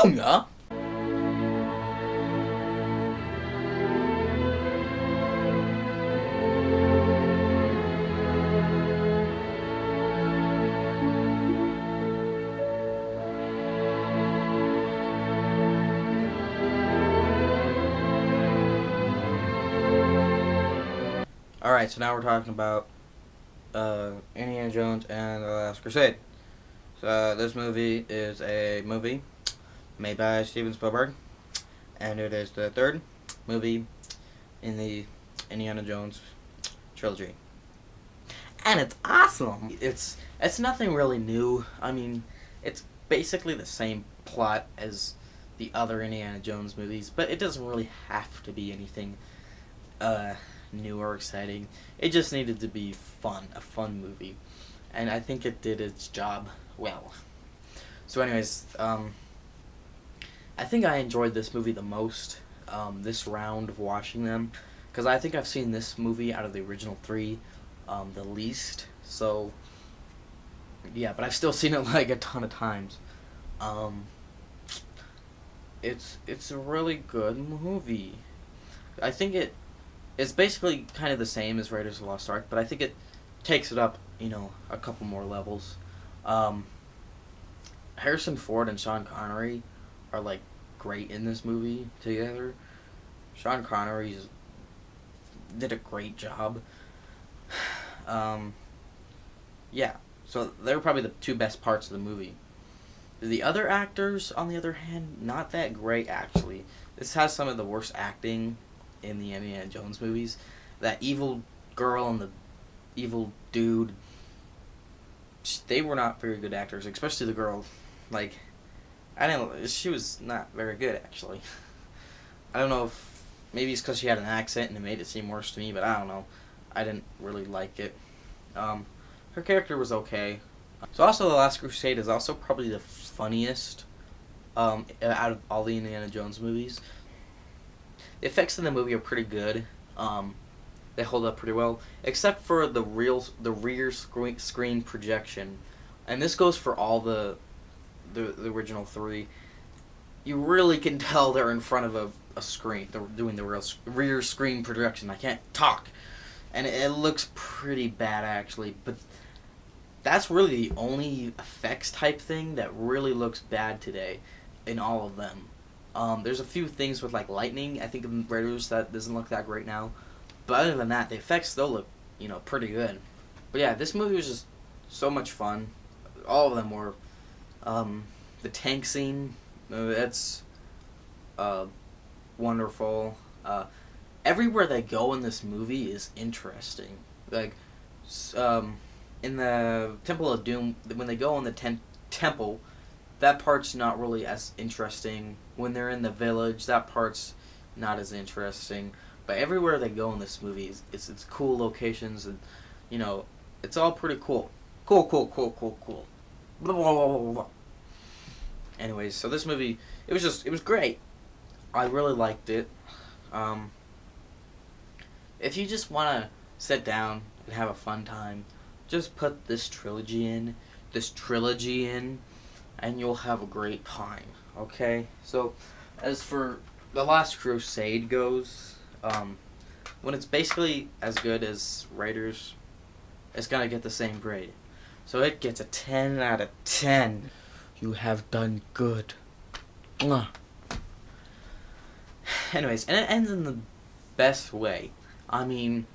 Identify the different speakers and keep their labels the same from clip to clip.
Speaker 1: Junior! Alright, so now we're talking about Indiana Jones and the Last Crusade. So this movie is a movie made by Steven Spielberg, and it is the third movie in the Indiana Jones trilogy. And it's awesome! It's nothing really new. I mean, it's basically the same plot as the other Indiana Jones movies, but it doesn't really have to be anything new or exciting. It just needed to be fun, a fun movie, and I think it did its job well. So anyways, I think I enjoyed this movie the most, this round of watching them, because I think I've seen this movie out of the original three the least. So yeah, but I've still seen it like a ton of times. It's a really good movie. I think it's basically kind of the same as Raiders of the Lost Ark, but I think it takes it up, a couple more levels. Harrison Ford and Sean Connery are, like, great in this movie together. Sean Connery did a great job. Yeah, so they're probably the two best parts of the movie. The other actors, on the other hand, not that great, actually. This has some of the worst acting in the Indiana Jones movies. That evil girl and the evil dude, they were not very good actors, especially the girl. Like, she was not very good, actually. I don't know if, maybe it's because she had an accent and it made it seem worse to me, but I don't know. I didn't really like it. Her character was okay. So also, The Last Crusade is also probably the funniest out of all the Indiana Jones movies. The effects in the movie are pretty good. They hold up pretty well, except for the rear screen projection, and this goes for all the original three. You really can tell they're in front of a screen. They're doing the rear screen projection. I can't talk, and it looks pretty bad actually. But that's really the only effects type thing that really looks bad today in all of them. There's a few things with, like, lightning, I think, in Raiders that doesn't look that great now. But other than that, the effects still look, pretty good. But yeah, this movie was just so much fun. All of them were. The tank scene, that's wonderful. Everywhere they go in this movie is interesting. Like, in the Temple of Doom, when they go in the temple, that part's not really as interesting. When they're in the village, that part's not as interesting. But everywhere they go in this movie, it's cool locations, and, it's all pretty cool. Cool. Blah, blah, blah, blah, blah. Anyways, so this movie, it was great. I really liked it. If you just want to sit down and have a fun time, just put this trilogy in, and you'll have a great time, okay? So, as for The Last Crusade goes, when it's basically as good as Raiders, it's gonna get the same grade. So it gets a 10 out of 10. You have done good. Mwah. Anyways, and it ends in the best way. I mean,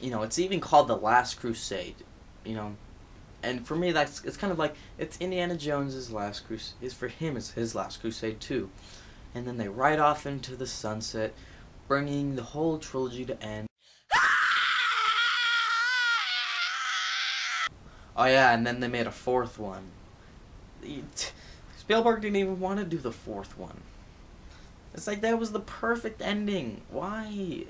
Speaker 1: it's even called The Last Crusade, And for me, it's kind of like, it's Indiana Jones's last crusade. For him, it's his last crusade too. And then they ride off into the sunset, bringing the whole trilogy to end. Oh yeah, and then they made a fourth one. Spielberg didn't even want to do the fourth one. It's like, that was the perfect ending. Why?